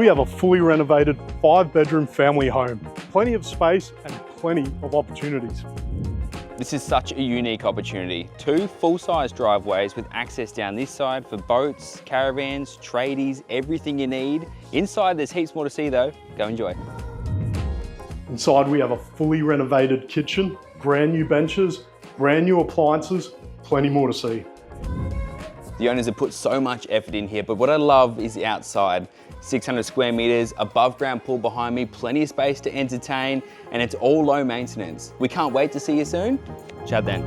have a fully renovated 5-bedroom family home. Plenty of space and plenty of opportunities. This is such a unique opportunity. 2 full-size driveways with access down this side for boats, caravans, tradies, everything you need. Inside there's heaps more to see though. Go enjoy. Inside we have a fully renovated kitchen, brand new benches, brand new appliances, plenty more to see. The owners have put so much effort in here, but what I love is the outside. 600 square meters, above ground pool behind me, plenty of space to entertain, and it's all low maintenance. We can't wait to see you soon. Chat then.